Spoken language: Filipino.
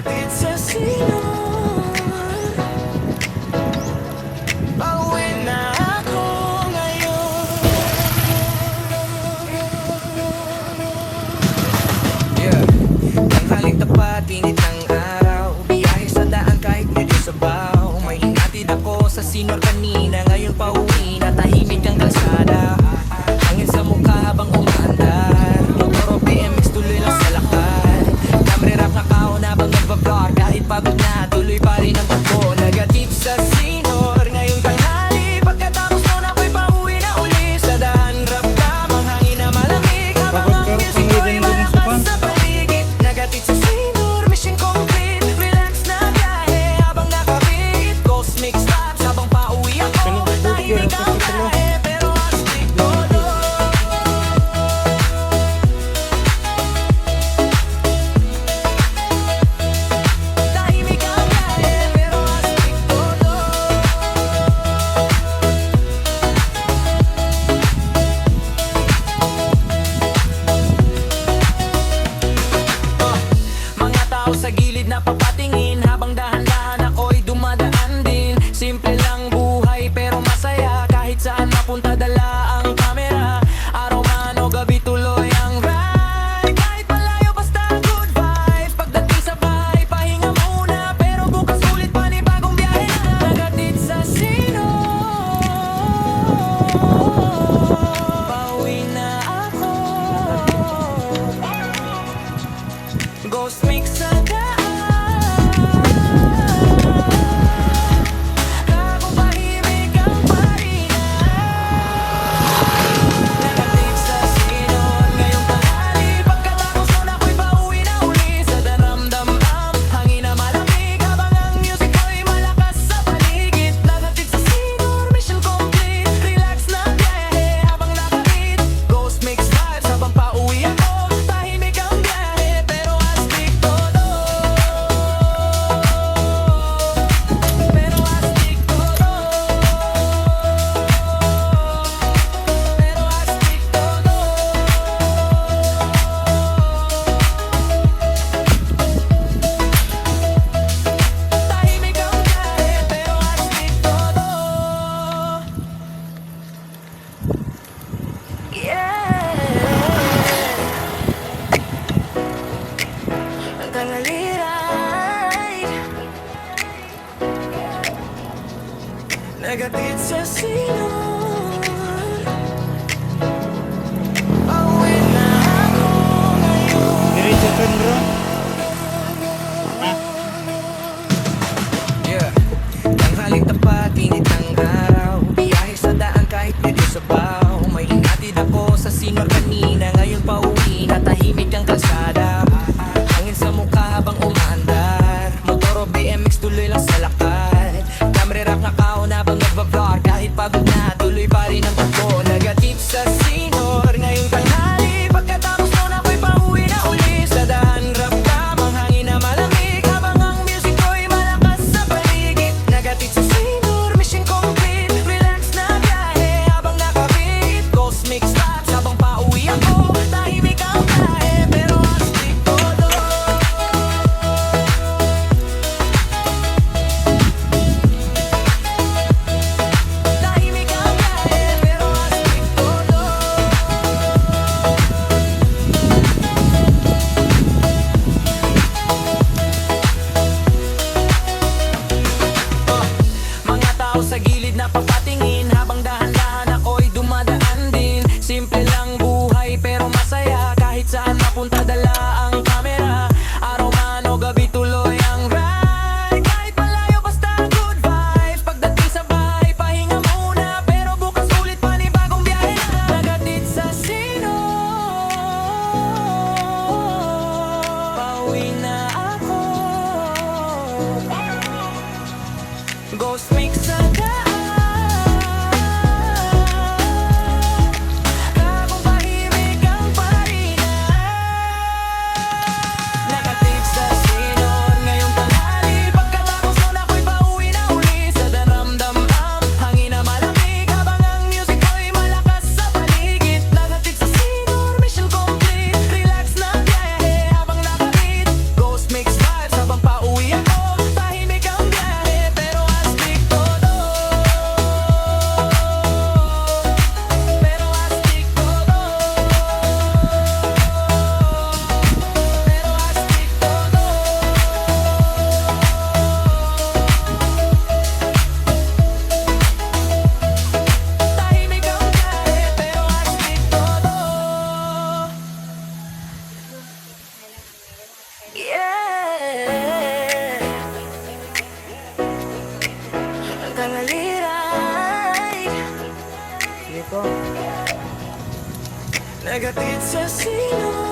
Nagatid sa sinor, pauwi na ako ngayon. Yeah, tanghaling tapat, init ng araw, biyahe sa daan kahit medyo sabaw. May hinatid ako sa sinor kanina, ngayon pauwi na tahimik ang kalsada. Hangin sa mukha habang umaandar, motor o BMX tuloy lang sa lakad. Camera rap na kaon habang nagbablog, kahit pagod na tuloy pa rin ang takbo. Nagatid sa sinor, ngayong tanghali, pagkatapos nun ako'y pauwi na uli. Sa daan rap ang hangin na malamig, habang ang music ko'y malakas sa paligid. Nagatid sa sinor, mission complete, relax na biyahe habang nakabit. Ghost mix vibes habang pauwi ako, tahimik ang biyahe pero astig todo. Tahimik ang biyahe pero astig todo. Mga tao sa gilid na papatingin, habang dahan-dahan ako'y dumadaan din. Simple lang buhay pero masaya, kahit saan mapunta dala ang kamera. Araw man o gabi tuloy ang ride, kahit malayo basta good vibes. Pagdating sa bahay pahinga muna, pero bukas ulit panibagong biyahe na. Nagatid sa sinor, pauwi na ako. Ghost mix sa daan, habang pahimik ang parina. Nagatid sa sinor, ngayong tanghali, pagkatapos nun ako'y pauwi na uli. Sa daramdam-am, hangin na malamig, habang ang music ko'y malakas sa paligid. Nagatid sa sinor, mission complete, relax na biyahe habang nakabit. Ghost mix vibes habang pauwi ako, tahimik ang biyahe pero astig todo. Pero astig todo. Pero astig todo. Tahimik ang biyahe pero astig todo. Yeah. Ang tanghali ride, nagatid sa sinor, pauwi na ako ngayon. Diretso dun, bro. Yeah, tanghaling tapat, init ng araw, biyahe sa daan kahit medyo sabaw. May hinatid ako sa sinor kanina, ngayon pauwi na tahimik ang kalsada. Hangin sa mukha habang umaandar, motor o BMX tuloy lang sa lakad. Camera rap na kaon habang nagbablog, kahit pagod na tuloy pa rin ang takbo. Nagatid sa sinor, ngayong tanghali, pagkatapos nun ako'y pauwi na uli. Sa daan rap ang hangin na malamig, habang ang music ko'y malakas sa paligid. Nagatid sa sinor, mission complete, relax na biyahe habang nakabit. Ghost mix vibes habang pauwi ako, tahimik ang biyahe pero astig todo. Tahimik ang biyahe pero astig todo. Mga tao sa gilid na papatingin, habang dahan-dahan ako'y dumadaan din. Simple lang buhay pero masaya, kahit saan mapunta dala ang kamera. Araw man o gabi tuloy ang ride, kahit malayo basta good vibes. Pagdating sa bahay pahinga muna, pero bukas ulit panibagong biyahe na. Nagatid sa sinor, pauwi na ako. Ghost mix sa daan, habang pahimik ang parina. Nagatid sa sinor, ngayong tanghali, pagkatapos nun ako'y pauwi na uli. Sa daramdam-am, hangin na malamig, habang ang music ko'y malakas sa paligid. Nagatid sa sinor, mission complete, relax na biyahe habang nakabit. Ghost mix vibes habang pauwi tanghaliray Sige po. Nagatid sa silong